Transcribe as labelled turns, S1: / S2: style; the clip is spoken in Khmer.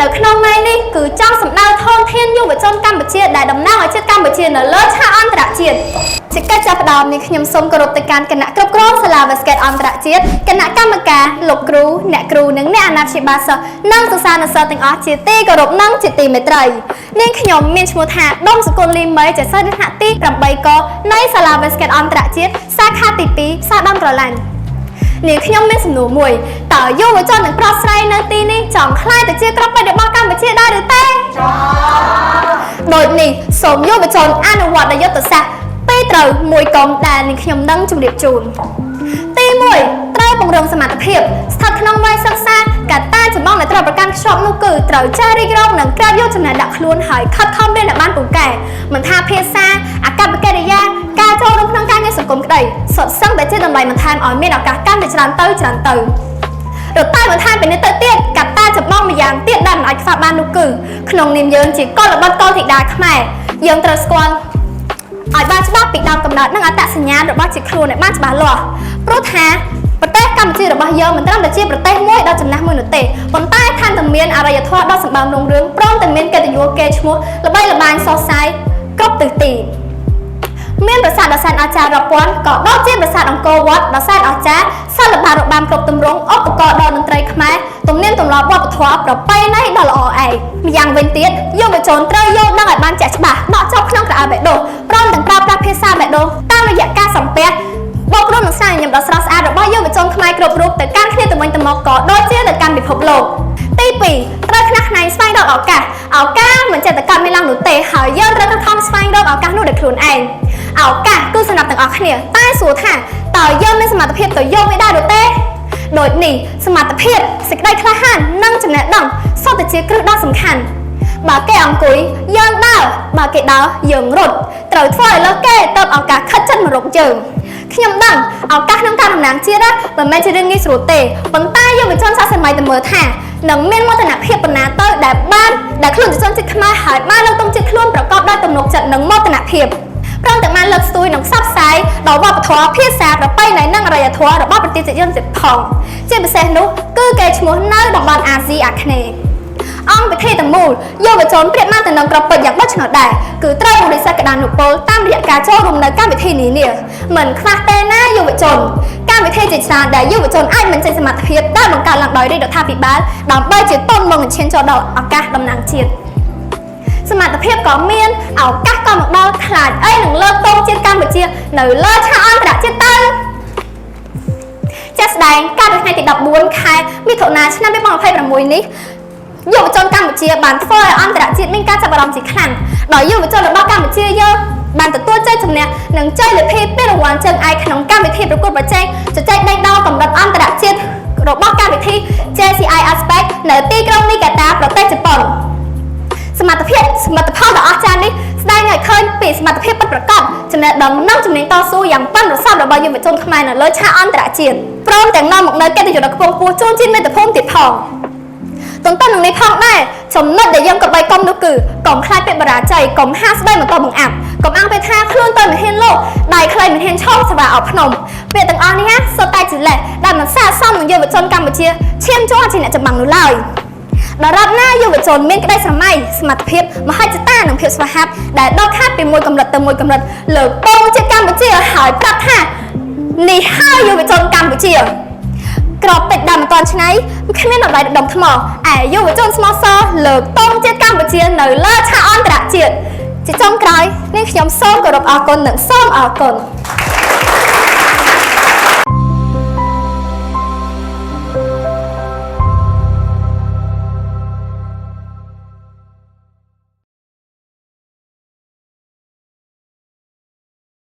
S1: នៅក្នុងន័យនេះគឺចង់សម្ដៅធនធានយុវជនកម្ពុជាដែលតំណាងឲ្យជាតិកម្ពុជានៅលើឆាកអន្តរជាតិជាកិច្ចចាប់ផ្ដើមនេះខ្ញុំសូមគោរពទៅកាន់គណៈគ្រប់គ្រងសាលាបាស្កេតអន្តរជាតិគណៈកម្មការលោកគ្រូអ្នកគ្រូនិងអ្នកអាណាព្យាបាលសិស្សនិងសិស្សានុសិស្សទាំងអស់ជាទីគោរពនិងជាទីមេត្រីនាងខ្ញុំមានឈ្មោះថាដុំសុគន្ធលីមីជាសិស្សថ្នាក់ទី8កនៃសាលាបាស្កេតអន្តរជាតិសាខាទី2ផ្សារដំក្រឡាញ់នាងខ្ញុំមានសំណួរមួយតើយុវជននិងប្រុសស្រីនៅទីនេះចង់ខ្លាយទៅជាក្របបិទរបស់កម្ពុជាដែរឬទេដូចនេះសូមយុវជនអនុវត្តយុទ្ធសាស្ត្រពេលត្រូវមួយកុំដែលនាងខ្ញុំនឹងជម្រាបជូនទី1ត្រូវពង្រឹងសមត្ថភាពស្ថិតក្នុងវ័យសិក្សាកត្តាចម្បងដែលត្រូវប្រកាន់ខ្ជាប់នោះគឺត្រូវចេះរីករងនិងក្រាបយកចំណេះដាក់ខ្លួនហើយខិតខំរៀនឲ្យបានពូកែមិនថាភាសាអាកប្បកិរិយាការចូលរួមក្នុងការងារសង្គមក្តីសុទ្ធសឹងតែជាតម្លៃបន្ថែមឲ្យមានឱកាសកាន់តែច្រើនទៅរតែបន្ថែមពីនេះទៅទៀតកត្តាចម្បងម្យ៉ាងទៀតដែលមិនអាចខ្វះបាននោះគឺក្នុងនាមយើងជាកុលបុត្រកុលធីតាខ្មែរយើងត្រូវស្គាល់ឲ្យបានច្បាស់ពីដើមកំណើតនិងអត្តសញ្ញាណរបស់ជាតិខ្លួនឲ្យបានច្បាស់លាស់ព្រោះថាប្រទេសកម្ពុជារបស់យើងមិនត្រឹមតែជាប្រទេសមួយដ៏ចំណាស់មួយនោះទេប៉ុន្តែថែមទាំងមានអរិយធម៌ដ៏សម្បើមរុងរឿងព្រមទាំងមានកិត្តិយសកេរ្តិ៍ឈ្មោះល្បីល្បាញសុសសាយគ្រប់ទិសទីមានប្រាសាទដ៏សែនអស្ចារ្យរាប់ពាន់ក៏ដូចជាប្រាសាទអង្គរវត្តដ៏សែនអស្ចារ្យសិល្បៈរបាំគ្រប់ទម្រង់ឧបករណ៍តន្ត្រីខ្មែរទំនៀមទម្លាប់វប្បធម៌ប្រពៃណីដ៏ល្អឯកម្យ៉ាងវិញទៀតយុវជនត្រូវយល់ដឹងឲ្យបានជាក់ច្បាស់ដកចុះក្នុងក្រអៅបេះដូងព្រមទាំងប្រើប្រាស់ភាសាបេះដូងតាមរយៈការសំពះបូករួមនឹងស្នាមញញឹមដ៏ស្រស់ស្អាតរបស់យុវជនខ្មែរគ្រប់រូបទៅកាន់គ្នាទៅវិញទៅមកក៏ដូចជាទៅកាន់ពិភពលោកទី2ត្រូវខ្នះខ្នែងស្វែងរកឱកាសមិនចេះតែកើតមានឡើងនោះទេហើយយើងត្រូវខំស្វែងរកឱកាសនោះដោយខ្លួនឯងឱកាសគឺសម្រាប់ទាំងអស់គ្នាតែសួរថាតើយើងមានសមត្ថភាពទៅយកវាដែរឬទេដូចនេះសមត្ថភាពសេចក្តីក្លាហាននិងចំណេះដឹងសុទ្ធតែជាគ្រឹះដ៏សំខាន់បើគេអង្គុយយើងដើរបើគេដើរយើងរត់ត្រូវធ្វើឲ្យលើគេទៅឱកាសខិតចិត្តមករកយើងខ្ញុំដឹងឱកាសក្នុងការតំណាងជាតិមិនមែនជារឿងងាយស្រួលទេប៉ុន្តែយុវជនសាសសម័យទៅមើលថានឹងមានមោទនភាពប៉ុណ្ណាទៅដែលខ្លួនជាជនជាតិខ្មែរហើយបានលើកទង់ជាតិខ្លួនប្រកបដោយទំនុកចិត្តនិងមោទនភាពព្រមទាំងបានលើកស្ទួយនិងផ្សព្វផ្សាយដល់វប្បធម៌ភាសាប្រពៃណីនិងអរិយធម៌របស់ប្រទេសជាតិយើងទៀតផងជាពិសេសនោះគឺគេឈ្មោះនៅតំបន់អាស៊ីអាគ្នេយ៍អង្គពិធីទាំងមូលយុវជនប្រៀបបានទៅនឹងក្របពេជ្រយ៉ាងដូច្នោះដែរគឺត្រូវបង្រៀនសក្តានុពលតាមរយៈការចូលរួមនៅកម្មវិធីនានាមិនខ្វះទេណាយុវជនកម្មវិធីជាច្រើនដែលយុវជនអាចបញ្ចេញសមត្ថភាពដែលបង្កើតឡើងដោយរាជរដ្ឋាភិបាលដើម្បីជាទុនមកឈានចូលដល់ឱកាសតំណាងជាតិសមត្ថភាពក៏មានឱកាសក៏មកដល់ខ្លាចអីនឹងលើកទង់ជាតិកម្ពុជានៅលើឆាកអន្តរជាតិទៅជាក់ស្ដែងកាលពីថ្ងៃទី14ខែមិថុនាឆ្នាំ2026នេះយុវជនកម្ពុជាបានធ្វើឲ្យអន្តរជាតិមានការចាប់អារម្មណ៍ជាខ្លាំងដោយយុវជនរបស់កម្ពុជាយើងបានទទួលជ័យជំនះនិងជ័យលាភីពីរង្វាន់ជើងឯកក្នុងកម្មវិធីប្រកួតប្រជែងជជែកដេញដោលកម្រិតអន្តរជាតិរបស់កម្មវិធី JCI Aspect នៅទីក្រុងនីកាតាប្រទេសជប៉ុនសមិទ្ធផលដ៏អស្ចារ្យនេះស្ដែងឲ្យឃើញពីសមត្ថភាពពិតប្រាកដចំណេះដឹងនិងជំនាញតស៊ូយ៉ាងប៉ិនប្រសប់របស់យុវជនខ្មែរនៅលើឆាកអន្តរជាតិព្រមទាំងនាំមកនូវកិត្តិយសដ៏ខ្ពង់ខ្ពស់ជូនជាតិមាតុភូមិទៀតផងទន្ទឹមនឹងនេះផងដែរចំណុចដែលយើងក៏បីកុំនោះគឺកុំខ្លាចពាក្យបរាជ័យកុំហាស្ដីមិនតបបង្អាប់កុំអាំងពេលថាខ្លួនទៅមិនហ៊ានលោកដៃខ្លីមិនហ៊ានឈោងស្វាអោបភ្នំពាក្យទាំងអស់នេះសុទ្ធតែជាលេសដែលមិនស័ក្តិសមនឹងយុវជនកម្ពុជាឈានចូលជាអ្នកចម្បាំងនោះឡើយដរាបណាយុវជនមានក្តីស្រមៃសមត្ថភាពមហិច្ឆតានិងភាពស្វាហាប់ដែលដកខាត់ពីមួយកម្រិតទៅមួយកម្រិតលើកពងជាតិកម្ពុជាហើយប្រាប់ថានេះហើយយុវជនកម្ពុជាក្របពេជ្រដែលមិនទាន់ឆ្នៃគ្មានតម្លៃដុំថ្មឯយុវជនស្មោះសរលើកទង់ជាតិកម្ពុជានៅលើឆាកអន្តរជាតិជាចុងក្រោយនេះខ្ញុំសូមគោរពអរគុណនិងសូមអរគុណ